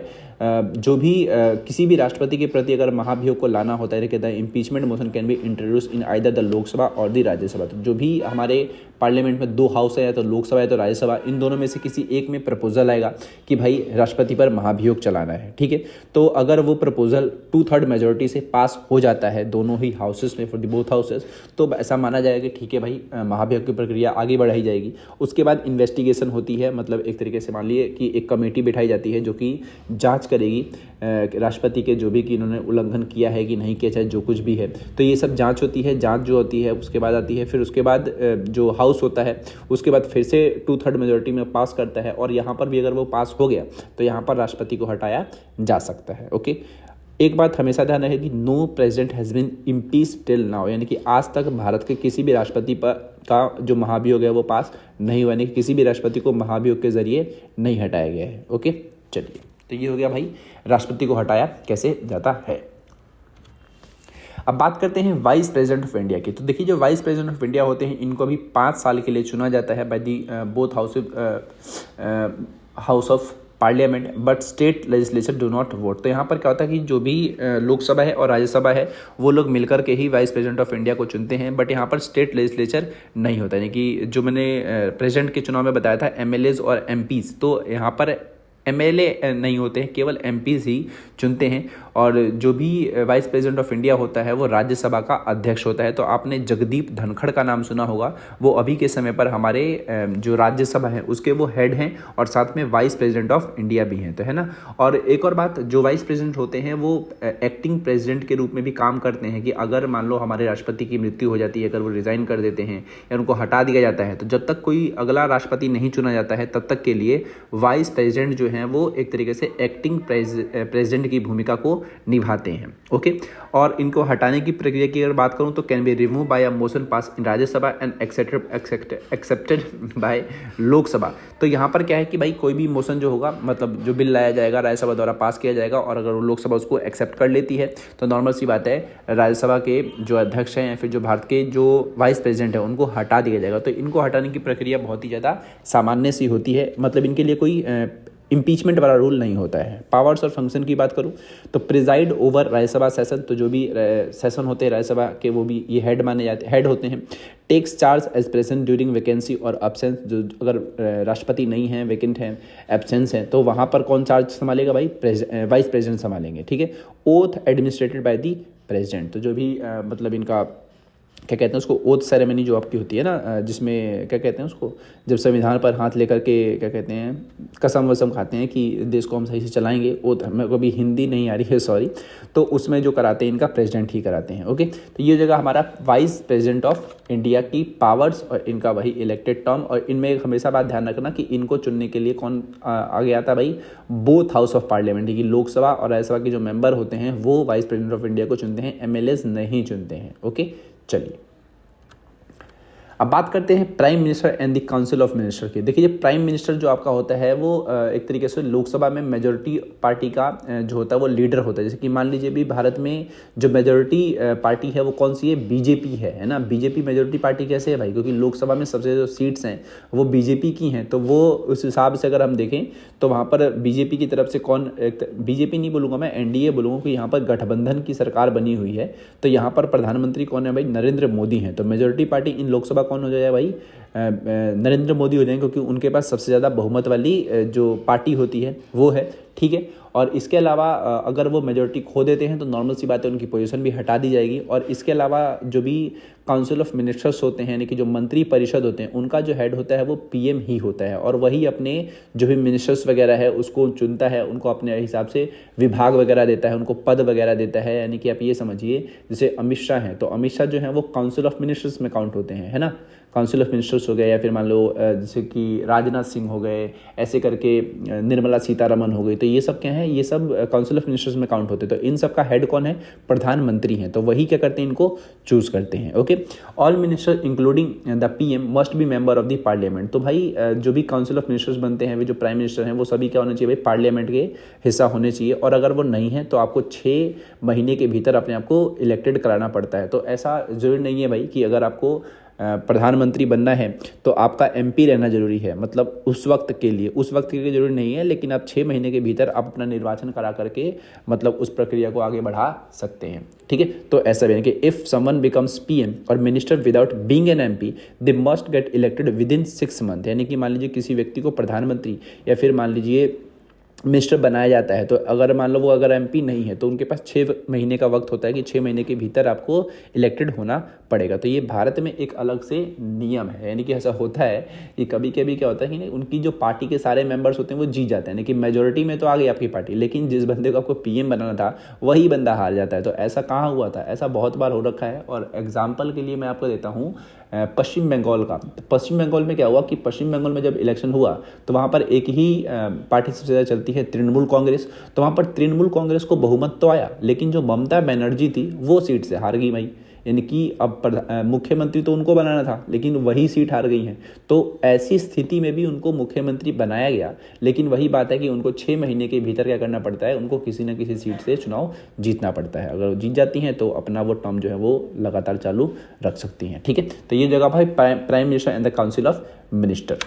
जो भी किसी भी राष्ट्रपति के प्रति अगर महाभियोग को लाना होता है, कहता है impeachment motion can be introduce in either the Lok Sabha और दी राज्यसभा। तो जो भी हमारे पार्लियामेंट में 2 हाउस है, या तो लोकसभा या तो राज्यसभा, इन दोनों में से किसी एक में प्रपोजल आएगा कि भाई राष्ट्रपति पर महाभियोग चलाना है। ठीक है, तो अगर वो प्रपोजल 2/3 मेजोरिटी से पास हो जाता है दोनों ही हाउसेस में, फॉर द बोथ हाउसेस, तो ऐसा माना जाएगा कि ठीक है भाई महाभियोग की प्रक्रिया आगे बढ़ाई जाएगी। उसके बाद इन्वेस्टिगेशन होती है, मतलब एक तरीके से मान लिए कि एक कमेटी बिठाई जाती है जो कि जाँच करेगी राष्ट्रपति के जो भी कि इन्होंने उल्लंघन किया है कि नहीं किया, चाहे जो कुछ भी है। तो ये सब जांच होती है, जांच जो होती है उसके बाद आती है, फिर उसके बाद जो हाउस होता है उसके बाद फिर से 2/3 मेजोरिटी में पास करता है, और यहाँ पर भी अगर वो पास हो गया तो यहाँ पर राष्ट्रपति को हटाया जा सकता है। ओके, एक बात हमेशा ध्यान रहे कि no president has been impeached till now, यानी कि आज तक भारत के किसी भी राष्ट्रपति पर का जो महाभियोग है वो पास नहीं हुआ, यानी कि किसी भी राष्ट्रपति को महाभियोग के जरिए नहीं हटाया गया है। ओके, चलिए, तो ये हो गया भाई राष्ट्रपति को हटाया कैसे जाता है। अब बात करते हैं वाइस प्रेसिडेंट ऑफ इंडिया की। तो देखिए जो वाइस प्रेसिडेंट ऑफ इंडिया होते हैं इनको अभी 5 साल के लिए चुना जाता है by the both house of parliament, but state legislature do not vote. तो यहाँ पर क्या होता है कि जो भी लोकसभा है और राज्यसभा है वो लोग मिलकर के ही वाइस प्रेसिडेंट ऑफ इंडिया को चुनते हैं, बट यहाँ पर स्टेट लेजिस्लेचर नहीं होता। यानी कि जो मैंने प्रेसिडेंट के चुनाव में बताया था एमएलएज और एमपीज, तो यहाँ पर एमएलए नहीं होते हैं, केवल एमपीज ही चुनते हैं। और जो भी वाइस प्रेसिडेंट ऑफ इंडिया होता है वो राज्यसभा का अध्यक्ष होता है। तो आपने जगदीप धनखड़ का नाम सुना होगा, वो अभी के समय पर हमारे जो राज्यसभा है उसके वो हेड हैं और साथ में वाइस प्रेसिडेंट ऑफ इंडिया भी हैं, तो है ना। और एक और बात, जो वाइस प्रेसिडेंट होते हैं वो एक्टिंग प्रेसिडेंट के रूप में भी काम करते हैं कि अगर मान लो हमारे राष्ट्रपति की मृत्यु हो जाती है, अगर वो रिजाइन कर देते हैं या उनको हटा दिया जाता है, तो जब तक कोई अगला राष्ट्रपति नहीं चुना जाता है तब तक के लिए वाइस प्रेसिडेंट जो हैं वो एक तरीके से एक्टिंग प्रेसिडेंट की भूमिका को निभाते हैं। ओके, और इनको हटाने की प्रक्रिया की अगर बात करूं तो can be remove by a motion pass in Rajya Sabha and accepted by Lok Sabha. तो यहाँ पर क्या है कि भाई कोई भी मोशन जो होगा, मतलब जो बिल लाया जाएगा राज्यसभा द्वारा पास किया जाएगा, और अगर वो लोकसभा उसको एक्सेप्ट कर लेती है तो नॉर्मल सी बात है राज्यसभा के जो अध्यक्ष हैं या फिर जो भारत के जो वाइस प्रेसिडेंट है उनको हटा दिया जाएगा। तो इनको हटाने की प्रक्रिया बहुत ही ज़्यादा सामान्य सी होती है, मतलब इनके लिए कोई इम्पीचमेंट वाला रूल नहीं होता है। पावर्स और फंक्शन की बात करूं तो प्रिजाइड ओवर राज्यसभा सेशन, तो जो भी सेशन होते हैं राज्यसभा के वो भी ये हेड माने जाते हेड होते हैं। Takes charge as president during vacancy और एब्सेंस, जो अगर राष्ट्रपति नहीं है, वैकेंट है, एब्सेंस है, तो वहाँ पर कौन चार्ज संभालेगा भाई, वाइस प्रेसिडेंट संभालेंगे। ठीक है, oath administrated by the president, तो जो भी मतलब इनका क्या कहते हैं उसको, ओथ सेरेमनी जो आपकी होती है ना, जिसमें क्या कहते हैं उसको, जब संविधान पर हाथ लेकर के क्या कहते हैं कसम वसम खाते हैं कि देश को हम सही से चलाएंगे, ओथ, मेरे को भी हिंदी नहीं आ रही है सॉरी, तो उसमें जो कराते हैं इनका प्रेसिडेंट ही कराते हैं। ओके, तो ये जगह हमारा वाइस प्रेसिडेंट ऑफ इंडिया की पावर्स और इनका वही इलेक्टेड टर्म। और इनमें एक हमेशा बात ध्यान रखना कि इनको चुनने के लिए कौन आगे आता है भाई, बोथ हाउस ऑफ पार्लियामेंट की लोकसभा और राज्यसभा के जो मेंबर होते हैं वो वाइस प्रेसिडेंट ऑफ इंडिया को चुनते हैं, एमएलएज नहीं चुनते हैं। ओके, चलिए अब बात करते हैं prime minister and the council of minister की। देखिए प्राइम मिनिस्टर जो आपका होता है वो एक तरीके से लोकसभा में मेजोरिटी पार्टी का जो होता है वो लीडर होता है। जैसे कि मान लीजिए भी भारत में जो मेजोरिटी पार्टी है वो कौन सी है, बीजेपी है ना। बीजेपी मेजोरिटी पार्टी कैसे है भाई, क्योंकि लोकसभा में सबसे जो सीट्स हैं वो बीजेपी की हैं, तो वो उस हिसाब से अगर हम देखें तो वहाँ पर बीजेपी की तरफ से कौन, बीजेपी नहीं बोलूँगा मैं, एनडीए बोलूँगा कि यहाँ पर गठबंधन की सरकार बनी हुई है। तो यहाँ पर प्रधानमंत्री कौन है भाई, नरेंद्र मोदी हैं। तो मेजोरिटी पार्टी इन लोकसभा कौन हो जाए भाई, नरेंद्र मोदी हो जाएंगे, क्योंकि उनके पास सबसे ज़्यादा बहुमत वाली जो पार्टी होती है वो है। ठीक है, और इसके अलावा अगर वो मेजोरिटी खो देते हैं तो नॉर्मल सी बात है उनकी पोजीशन भी हटा दी जाएगी। और इसके अलावा जो भी काउंसिल ऑफ मिनिस्टर्स होते हैं यानी कि जो मंत्री परिषद होते हैं उनका जो हेड होता है वो पीएम ही होता है, और वही अपने जो भी मिनिस्टर्स वगैरह है उसको चुनता है, उनको अपने हिसाब से विभाग वगैरह देता है, उनको पद वगैरह देता है। यानी कि आप ये समझिए जैसे अमित शाह हैं, तो अमित शाह जो है वो काउंसिल ऑफ मिनिस्टर्स में काउंट होते हैं, है ना। काउंसिल ऑफ मिनिस्टर्स हो गए, या फिर मान लो जैसे कि राजनाथ सिंह हो गए, ऐसे करके निर्मला सीतारमन हो गई, तो ये सब क्या है, ये सब काउंसिल ऑफ मिनिस्टर्स में काउंट होते हैं। तो इन सब का हेड कौन है, प्रधानमंत्री हैं, तो वही क्या करते हैं, इनको चूज करते हैं। Okay, all minister including the PM must be member of the parliament. तो भाई जो भी काउंसिल ऑफ मिनिस्टर्स बनते हैं, वे जो प्राइम मिनिस्टर हैं, वो सभी क्या होना चाहिए भाई, पार्लियामेंट के हिस्सा होने चाहिए, और अगर वो नहीं है तो आपको 6 महीने के भीतर अपने आप को इलेक्टेड कराना पड़ता है। तो ऐसा जरूरी नहीं है भाई कि अगर आपको प्रधानमंत्री बनना है तो आपका एमपी रहना जरूरी है, मतलब उस वक्त के लिए जरूरी नहीं है, लेकिन आप 6 महीने के भीतर आप अपना निर्वाचन करा करके मतलब उस प्रक्रिया को आगे बढ़ा सकते हैं। ठीक है, तो ऐसा भी है कि इफ समवन बिकम्स पीएम और minister without being an MP they must get elected with in 6 month. यानी कि मान लीजिए किसी व्यक्ति को प्रधानमंत्री या फिर मान लीजिए मिनिस्टर बनाया जाता है, तो अगर मान लो वो अगर एमपी नहीं है तो उनके पास 6 महीने का वक्त होता है कि 6 महीने के भीतर आपको इलेक्टेड होना पड़ेगा। तो ये भारत में एक अलग से नियम है, यानी कि ऐसा होता है कि कभी कभी क्या होता है कि नहीं, उनकी जो पार्टी के सारे मेंबर्स होते हैं वो जीत जाते हैं, यानी कि मेजोरिटी में तो आ गई आपकी पार्टी, लेकिन जिस बंदे को आपको पीएम बनाना था वही बंदा हार जाता है। तो ऐसा कहाँ हुआ था, ऐसा बहुत बार हो रखा है। और एग्जाम्पल के लिए मैं आपको देता हूँ पश्चिम बंगाल का। पश्चिम बंगाल में क्या हुआ कि पश्चिम बंगाल में जब इलेक्शन हुआ तो वहाँ पर एक ही पार्टी सबसे ज़्यादा चलती है, तृणमूल कांग्रेस। तो वहाँ पर तृणमूल कांग्रेस को बहुमत तो आया, लेकिन जो ममता बनर्जी थी वो सीट से हार गई भाई। यानी कि अब मुख्यमंत्री तो उनको बनाना था, लेकिन वही सीट हार गई हैं। तो ऐसी स्थिति में भी उनको मुख्यमंत्री बनाया गया, लेकिन वही बात है कि उनको 6 महीने के भीतर क्या करना पड़ता है, उनको किसी न किसी सीट से चुनाव जीतना पड़ता है। अगर वो जीत जाती हैं तो अपना वो टर्म जो है वो लगातार चालू रख सकती हैं। ठीक है, तो ये जगह भाई prime minister and the council of minister.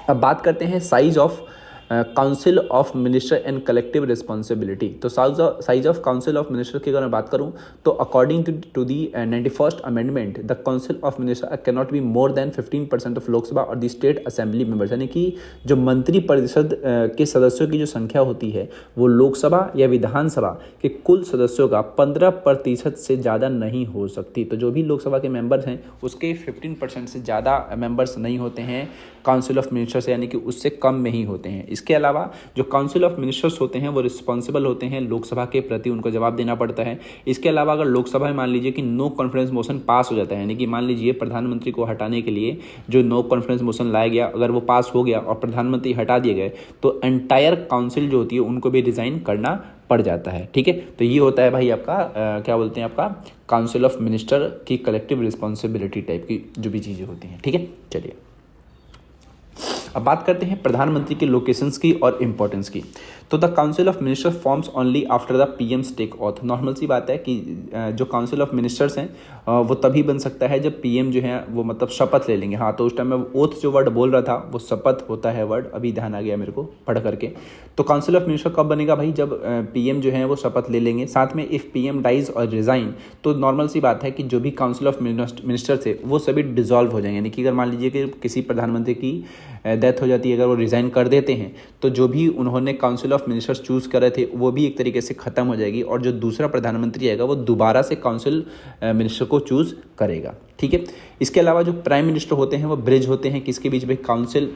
अब बात करते हैं size of council of minister and collective responsibility. तो size of council of minister की अगर मैं बात करूं तो according to the 91st amendment the council of minister can not be more than 15% of Lok Sabha और द स्टेट असेंबली मेंबर्स। यानी कि जो मंत्री परिषद के सदस्यों की जो संख्या होती है वो लोकसभा या विधानसभा के कुल सदस्यों का 15% से ज़्यादा नहीं हो सकती। तो जो भी लोकसभा के मेंबर्स हैं उसके 15% से ज़्यादा मेंबर्स नहीं होते हैं काउंसिल ऑफ मिनिस्टर्स, यानी कि उससे कम में ही होते हैं। इसके अलावा जो काउंसिल ऑफ मिनिस्टर्स होते हैं वो रिस्पॉन्सिबल होते हैं लोकसभा के प्रति, उनको जवाब देना पड़ता है। इसके अलावा अगर लोकसभा में मान लीजिए कि नो कॉन्फिडेंस मोशन पास हो जाता है, यानी कि मान लीजिए प्रधानमंत्री को हटाने के लिए जो नो कॉन्फिडेंस मोशन लाया गया, अगर वो पास हो गया और प्रधानमंत्री हटा दिए गए तो एंटायर काउंसिल जो होती है उनको भी रिजाइन करना पड़ जाता है। ठीक है, तो ये होता है भाई आपका क्या बोलते हैं, आपका काउंसिल ऑफ मिनिस्टर की कलेक्टिव रिस्पॉन्सिबिलिटी टाइप की जो भी चीज़ें होती हैं। ठीक है, चलिए अब बात करते हैं प्रधानमंत्री के लोकेशंस की और इंपॉर्टेंस की। तो the council of minister forms only after the PM's take oath. Normal सी बात है कि जो काउंसिल ऑफ मिनिस्टर्स हैं वो तभी बन सकता है जब पीएम जो है वो मतलब शपथ ले लेंगे। हाँ, तो उस टाइम में ओथ जो वर्ड बोल रहा था वो शपथ होता है वर्ड, अभी ध्यान आ गया मेरे को पढ़ करके। तो काउंसिल ऑफ मिनिस्टर कब बनेगा भाई, जब पीएम जो है वो शपथ ले लेंगे। साथ में इफ़ पीएम डाइज और रिजाइन, तो नॉर्मल सी बात है कि जो भी काउंसिल ऑफ मिनिस्टर्स है वो सभी डिसॉल्व हो जाएंगे। यानी कि अगर मान लीजिए कि किसी प्रधानमंत्री की डेथ हो जाती है, अगर वो रिज़ाइन कर देते हैं तो जो भी उन्होंने काउंसिल ऑफ मिनिस्टर्स चूज़ करे थे वो भी एक तरीके से ख़त्म हो जाएगी, और जो दूसरा प्रधानमंत्री आएगा वो दोबारा से काउंसिल मिनिस्टर को चूज़ करेगा। ठीक है, इसके अलावा जो प्राइम मिनिस्टर होते हैं वो ब्रिज होते हैं किसके बीच में, काउंसिल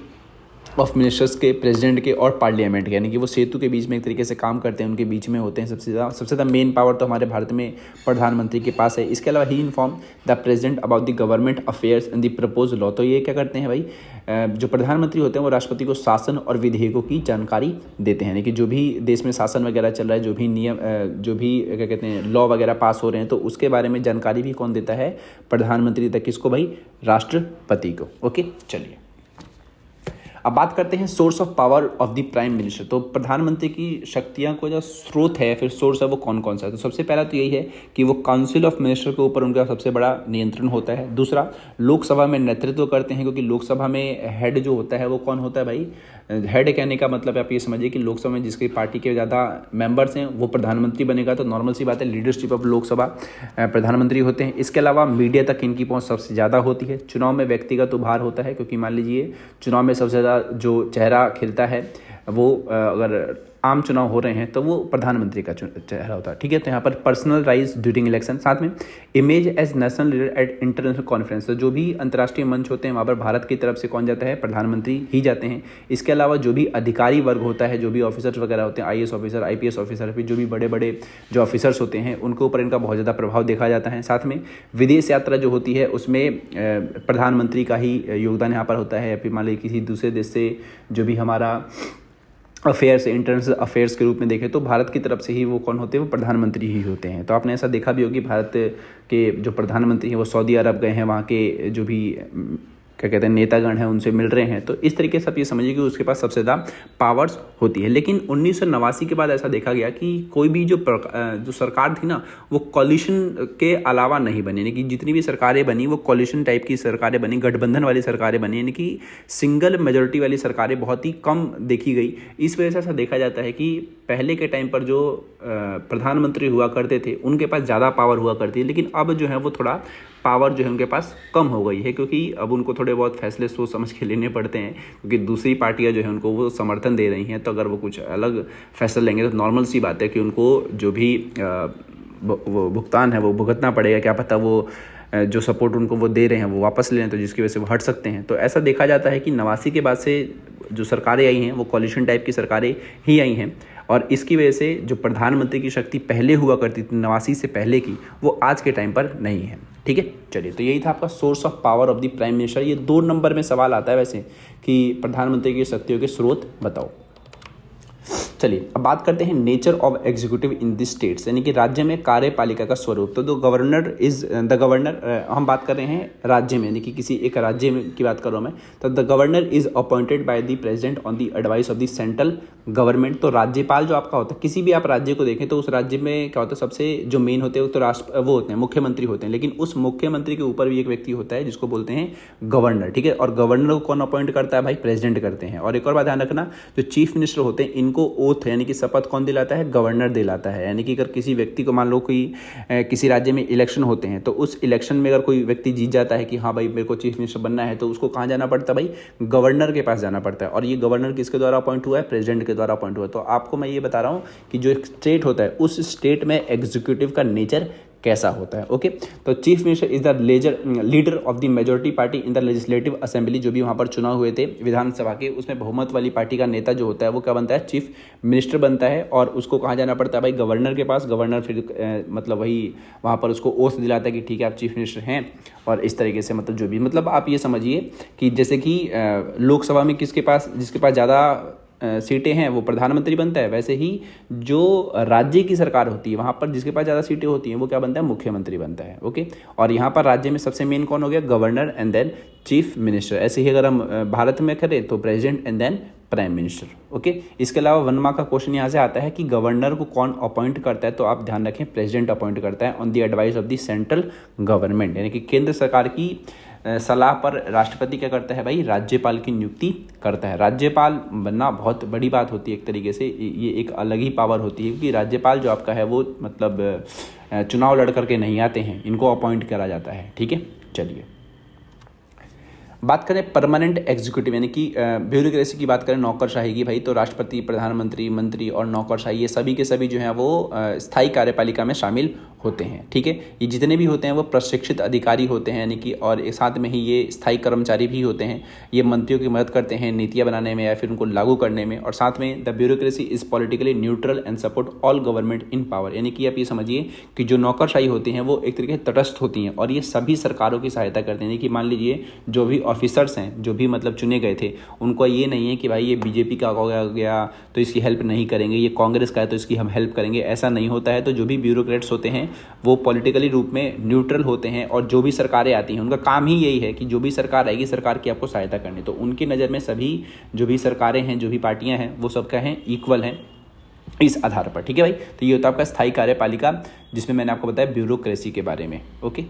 ऑफ मिनिस्टर्स के, प्रेसिडेंट के और पार्लियामेंट के, यानी कि वो सेतु के बीच में एक तरीके से काम करते हैं, उनके बीच में होते हैं। सबसे ज़्यादा मेन पावर तो हमारे भारत में प्रधानमंत्री के पास है। इसके अलावा he inform the president about the government affairs and the propose law. तो ये क्या करते हैं भाई, जो प्रधानमंत्री होते हैं वो राष्ट्रपति को शासन और विधेयकों की जानकारी देते हैं, यानी कि जो भी देश में शासन वगैरह चल रहा है, जो भी नियम, जो भी क्या कहते हैं लॉ वगैरह पास हो रहे हैं, तो उसके बारे में जानकारी भी कौन देता है, प्रधानमंत्री तक। किसको भाई, राष्ट्रपति को। ओके, चलिए अब बात करते हैं source of power of the prime minister. तो प्रधानमंत्री की शक्तियां को जो स्रोत है, फिर सोर्स है, वो कौन कौन सा है। तो सबसे पहला तो यही है कि वो काउंसिल ऑफ मिनिस्टर के ऊपर उनका सबसे बड़ा नियंत्रण होता है। दूसरा, लोकसभा में नेतृत्व करते हैं, क्योंकि लोकसभा में हेड जो होता है वो कौन होता है भाई, हेड कहने का मतलब आप ये समझिए कि लोकसभा में जिसकी पार्टी के ज़्यादा मेंबर्स हैं वो प्रधानमंत्री बनेगा। तो नॉर्मल सी बात है, लीडरशिप ऑफ लोकसभा प्रधानमंत्री होते हैं। इसके अलावा मीडिया तक इनकी पहुंच सबसे ज़्यादा होती है। चुनाव में व्यक्तिगत उभार होता है, क्योंकि मान लीजिए चुनाव में सबसे ज़्यादा जो चेहरा खिलता है वो अगर आम चुनाव हो रहे हैं तो वो प्रधानमंत्री का चेहरा होता है, ठीक है। तो यहाँ पर पर्सनल राइज ड्यूरिंग इलेक्शन, साथ में image as national leader at international conference, तो जो भी अंतर्राष्ट्रीय मंच होते हैं वहाँ पर भारत की तरफ से कौन जाता है, प्रधानमंत्री ही जाते हैं। इसके अलावा जो भी अधिकारी वर्ग होता है, जो भी ऑफिसर्स वगैरह होते हैं, IAS ऑफिसर, IPS ऑफिसर, फिर जो भी बड़े बड़े जो ऑफिसर्स होते हैं उनके ऊपर इनका बहुत ज़्यादा प्रभाव देखा जाता है। साथ में विदेश यात्रा जो होती है उसमें प्रधानमंत्री का ही योगदान यहाँ पर होता है। फिर मान लीजिए किसी दूसरे देश से जो भी हमारा अफेयर्स, इंटरनेशनल अफेयर्स के रूप में देखें तो भारत की तरफ से ही वो कौन होते हैं, वो प्रधानमंत्री ही होते हैं। तो आपने ऐसा देखा भी होगी, भारत के जो प्रधानमंत्री हैं वो सऊदी अरब गए हैं, वहाँ के जो भी क्या कहते हैं नेतागण हैं उनसे मिल रहे हैं। तो इस तरीके से आप ये समझिए कि उसके पास सबसे ज़्यादा पावर्स होती है। लेकिन 1989 के बाद ऐसा देखा गया कि कोई भी जो सरकार थी ना वो कॉलिशन के अलावा नहीं बनी, यानी कि जितनी भी सरकारें बनी वो कॉलिशन टाइप की सरकारें बनी, गठबंधन वाली सरकारें बनी, यानी कि सिंगल मेजोरिटी वाली सरकारें बहुत ही कम देखी गई। इस वजह से ऐसा देखा जाता है कि पहले के टाइम पर जो प्रधानमंत्री हुआ करते थे उनके पास ज़्यादा पावर हुआ करती है, लेकिन अब जो है वो थोड़ा पावर जो है उनके पास कम हो गई है, क्योंकि अब उनको थोड़े बहुत फैसले सोच समझ के लेने पड़ते हैं, क्योंकि दूसरी पार्टियां जो है उनको वो समर्थन दे रही हैं। तो अगर वो कुछ अलग फैसला लेंगे तो नॉर्मल सी बात है कि उनको जो भी वो भुगतान है वो भुगतना पड़ेगा। क्या पता वो जो सपोर्ट उनको वो दे रहे हैं वो वापस ले लें, तो जिसकी वजह से वो हट सकते हैं। तो ऐसा देखा जाता है कि 89 के बाद से जो सरकारें आई हैं वो कॉलिशन टाइप की सरकारें ही आई हैं, और इसकी वजह से जो प्रधानमंत्री की शक्ति पहले हुआ करती थी 89 से पहले की, वो आज के टाइम पर नहीं है, ठीक है। चलिए, तो यही था आपका source of power of the prime minister. ये 2 नंबर में सवाल आता है वैसे कि प्रधानमंत्री की शक्तियों के स्रोत बताओ। चलिए, अब बात करते हैं nature of executive in this states, यानी कि राज्य में कार्यपालिका का स्वरूप। तो द गवर्नर हम बात कर रहे हैं राज्य में, यानी कि किसी एक राज्य में की बात कर रहा हूँ मैं। तो the governor is appointed by the president on the advice of the central government. तो राज्यपाल जो आपका होता है, किसी भी आप राज्य को देखें तो उस राज्य में क्या होता है, सबसे जो मेन होते हैं तो वो होते हैं मुख्यमंत्री होते हैं, लेकिन उस मुख्यमंत्री के ऊपर भी एक व्यक्ति होता है जिसको बोलते हैं गवर्नर, ठीक है। और गवर्नर को कौन अपॉइंट करता है भाई, प्रेसिडेंट करते हैं। और एक और बात ध्यान रखना, जो चीफ मिनिस्टर होते हैं इनको ओथ यानी कि शपथ कौन दिलाता है, गवर्नर दिलाता है। यानी कि अगर किसी व्यक्ति को मान लो कोई किसी राज्य में इलेक्शन होते हैं, तो उस इलेक्शन में अगर कोई व्यक्ति जीत जाता है कि हाँ भाई मेरे को चीफ मिनिस्टर बनना है, तो उसको कहाँ जाना पड़ता है भाई, गवर्नर के पास जाना पड़ता है। और ये गवर्नर किसके द्वारा अपॉइंट हुआ है, प्रेसिडेंट के द्वारा अपॉइंट हुआ है। तो आपको मैं ये बता रहा हूँ कि जो एक स्टेट होता है उस स्टेट में एग्जीक्यूटिव का नेचर कैसा होता है, ओके। तो chief minister is the leader of the majority party in the legislative assembly. जो भी वहाँ पर चुनाव हुए थे विधानसभा के, उसमें बहुमत वाली पार्टी का नेता जो होता है वो क्या बनता है, चीफ मिनिस्टर बनता है। और उसको कहाँ जाना पड़ता है भाई, गवर्नर के पास। गवर्नर फिर मतलब वही वहाँ पर उसको ओथ दिलाता है कि ठीक है आप चीफ मिनिस्टर हैं। और इस तरीके से मतलब जो भी मतलब आप ये समझिए कि जैसे कि लोकसभा में जिसके पास ज़्यादा सीटें हैं वो प्रधानमंत्री बनता है, वैसे ही जो राज्य की सरकार होती है वहाँ पर जिसके पास ज़्यादा सीटें होती हैं वो क्या बनता है, मुख्यमंत्री बनता है, ओके। और यहाँ पर राज्य में सबसे मेन कौन हो गया, governor and then chief minister. ऐसे ही अगर हम भारत में करें तो president and then prime minister, okay. इसके अलावा 1 मार्क का क्वेश्चन यहाँ से आता है कि गवर्नर को कौन अपॉइंट करता है, तो आप ध्यान रखें प्रेसिडेंट अपॉइंट करता है on the advice of the central government, यानी कि केंद्र सरकार की सलाह पर राष्ट्रपति क्या करता है भाई, राज्यपाल की नियुक्ति करता है। राज्यपाल बनना बहुत बड़ी बात होती है एक तरीके से, ये एक अलग ही पावर होती है, क्योंकि राज्यपाल जो आपका है वो मतलब चुनाव लड़ करके नहीं आते हैं, इनको अपॉइंट करा जाता है, ठीक है। चलिए, बात करें परमानेंट एग्जीक्यूटिव यानी कि ब्यूरोक्रेसी की बात करें, नौकरशाही की भाई, तो राष्ट्रपति, प्रधानमंत्री, मंत्री और नौकरशाही ये सभी के सभी जो हैं वो स्थायी कार्यपालिका में शामिल होते हैं, ठीक है। ये जितने भी होते हैं वो प्रशिक्षित अधिकारी होते हैं, यानी कि और साथ में ही ये स्थायी कर्मचारी भी होते हैं। ये मंत्रियों की मदद करते हैं नीतियाँ बनाने में या फिर उनको लागू करने में। और साथ में the bureaucracy is politically neutral and support all government in power, यानी कि आप ये समझिए कि जो नौकरशाही होती हैं वो एक तरीके से तटस्थ होती हैं और ये सभी सरकारों की सहायता करते हैं। यानी कि मान लीजिए जो भी ऑफिसर्स हैं जो भी मतलब चुने गए थे, उनको ये नहीं है कि भाई ये बीजेपी का हो गया तो इसकी हेल्प नहीं करेंगे, ये कांग्रेस का है तो इसकी हम हेल्प करेंगे, ऐसा नहीं होता है। तो जो भी ब्यूरोक्रेट्स होते हैं वो पॉलिटिकली रूप में न्यूट्रल होते हैं और जो भी सरकारें आती हैं उनका काम ही यही है कि जो भी सरकार आएगी सरकार की आपको सहायता करनी। तो उनकी नज़र में सभी जो भी सरकारें हैं, जो भी पार्टियां हैं, वो सबका हैं इक्वल हैं इस आधार पर, ठीक है भाई। तो ये होता है आपका स्थायी कार्यपालिका, जिसमें मैंने आपको बताया ब्यूरोक्रेसी के बारे में, ओके।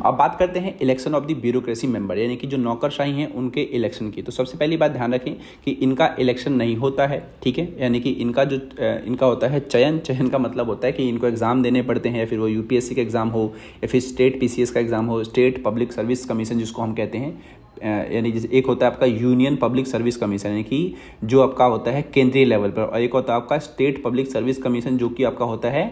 अब बात करते हैं election of the bureaucracy member, यानी कि जो नौकरशाही हैं उनके इलेक्शन की। तो सबसे पहली बात ध्यान रखें कि इनका इलेक्शन नहीं होता है, ठीक है। यानी कि इनका होता है चयन का मतलब होता है कि इनको एग्जाम देने पड़ते हैं, फिर वो यूपीएससी का एग्जाम हो या फिर स्टेट पीसीएस का एग्जाम हो, स्टेट पब्लिक सर्विस कमीशन जिसको हम कहते हैं, यानी जैसे एक होता है आपका यूनियन पब्लिक सर्विस कमीशन, यानी कि जो आपका होता है केंद्रीय लेवल पर, और एक होता है आपका स्टेट पब्लिक सर्विस कमीशन जो कि आपका होता है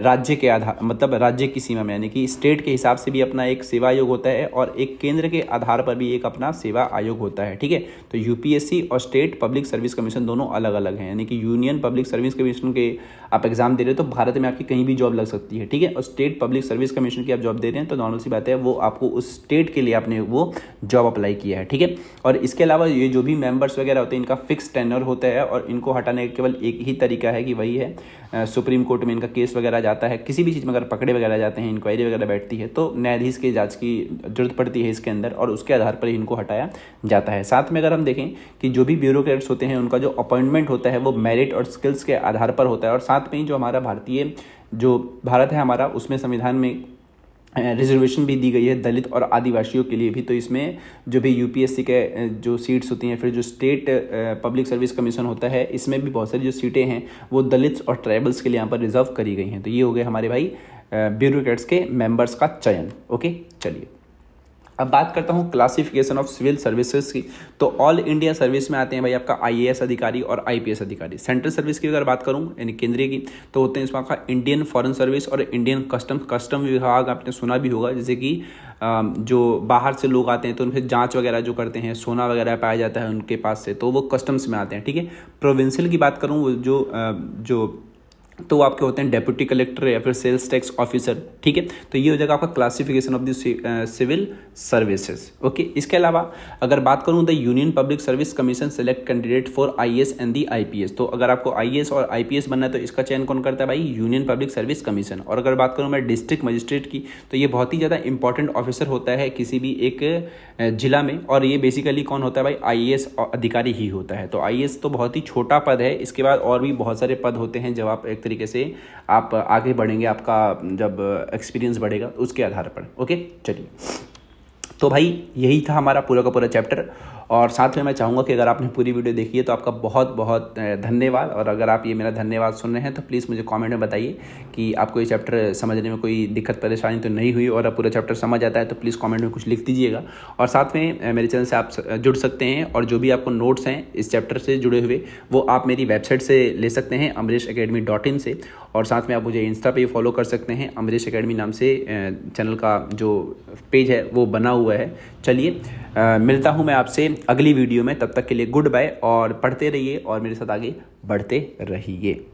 राज्य के आधार, मतलब राज्य की सीमा में, यानी कि स्टेट के हिसाब से भी अपना एक सेवा आयोग होता है और एक केंद्र के आधार पर भी एक अपना सेवा आयोग होता है। ठीक है, तो यूपीएससी और स्टेट पब्लिक सर्विस कमीशन दोनों अलग अलग हैं, यानी कि यूनियन पब्लिक सर्विस कमीशन के आप एग्जाम दे रहे हो तो भारत में आपकी कहीं भी जॉब लग सकती है। ठीक है, और स्टेट पब्लिक सर्विस कमीशन की आप जॉब दे रहे हैं तो नॉर्मल सी बात है वो आपको उस स्टेट के लिए आपने वो जॉब अप्लाई किया है। ठीक है, और इसके अलावा ये जो भी मेंबर्स वगैरह होते हैं इनका फिक्स टेन्योर होता है और इनको हटाने का केवल एक ही तरीका है कि वही है सुप्रीम कोर्ट में इनका केस वगैरह जाता है, किसी भी चीज़ में अगर पकड़े वगैरह जाते हैं, इंक्वायरी वगैरह बैठती है तो न्यायाधीश के जांच की जरूरत पड़ती है इसके अंदर और उसके आधार पर इनको हटाया जाता है। साथ में अगर हम देखें कि जो भी ब्यूरोक्रेट्स होते हैं उनका जो अपॉइंटमेंट होता है वो मेरिट और स्किल्स के आधार पर होता है, और साथ में ही जो हमारा जो भारत है हमारा, उसमें संविधान में रिजर्वेशन भी दी गई है दलित और आदिवासियों के लिए भी। तो इसमें जो भी यूपीएससी के जो सीट्स होती हैं, फिर जो स्टेट पब्लिक सर्विस कमीशन होता है, इसमें भी बहुत सारी जो सीटें हैं वो दलित्स और ट्राइबल्स के लिए यहाँ पर रिजर्व करी गई हैं। तो ये हो गए हमारे भाई ब्यूरोक्रेट्स के मेंबर्स का चयन। ओके, चलिए अब बात करता हूँ क्लासिफिकेशन ऑफ सिविल सर्विसेज की। तो ऑल इंडिया सर्विस में आते हैं भाई आपका आईएएस अधिकारी और आईपीएस अधिकारी। सेंट्रल सर्विस की अगर बात करूँ यानी केंद्रीय की, तो होते हैं इसमें आपका इंडियन फॉरेन सर्विस और इंडियन कस्टम विभाग, आपने सुना भी होगा, जैसे कि जो बाहर से लोग आते हैं तो उनसे जांच वगैरह जो करते हैं, सोना वगैरह पाया जाता है उनके पास से, तो वो कस्टम्स में आते हैं। ठीक है, प्रोविंशियल की बात करूँ जो तो आपके होते हैं डेप्यूटी कलेक्टर या फिर सेल्स टैक्स ऑफिसर। ठीक है, तो ये हो जाएगा आपका classification of the civil services. Okay, इसके अलावा अगर बात करूं the union public service commission select candidate for IAS and the IPS. तो अगर आपको आईएएस और आईपीएस बनना है तो इसका चयन कौन करता है भाई? Union public service commission. और अगर बात करूं मैं डिस्ट्रिक्ट मजिस्ट्रेट की, तो ये बहुत ही ज़्यादा इंपॉर्टेंट ऑफिसर होता है किसी भी एक जिला में, और ये बेसिकली कौन होता है भाई? आईएएस अधिकारी ही होता है। तो आईएएस तो बहुत ही छोटा पद है, इसके बाद और भी बहुत सारे पद होते हैं जब आप एक तरीके से आप आगे बढ़ेंगे, आपका जब एक्सपीरियंस बढ़ेगा उसके आधार पर। ओके, चलिए, तो भाई यही था हमारा पूरा का पूरा चैप्टर। और साथ में मैं चाहूँगा कि अगर आपने पूरी वीडियो देखी है तो आपका बहुत बहुत धन्यवाद। और अगर आप ये मेरा धन्यवाद सुन रहे हैं तो प्लीज़ मुझे कमेंट में बताइए कि आपको ये चैप्टर समझने में कोई दिक्कत परेशानी तो नहीं हुई, और अब पूरा चैप्टर समझ आता है तो प्लीज़ कमेंट में कुछ लिख दीजिएगा। और साथ में मेरे चैनल से आप जुड़ सकते हैं, और जो भी आपको नोट्स हैं इस चैप्टर से जुड़े हुए वो आप मेरी वेबसाइट से ले सकते हैं amreshacademy.in से। और साथ में आप मुझे इंस्टा पे फॉलो कर सकते हैं, अमरीश एकेडमी नाम से चैनल का जो पेज है वो बना हुआ है। चलिए, मिलता हूँ मैं आपसे अगली वीडियो में, तब तक के लिए गुड बाय, और पढ़ते रहिए और मेरे साथ आगे बढ़ते रहिए।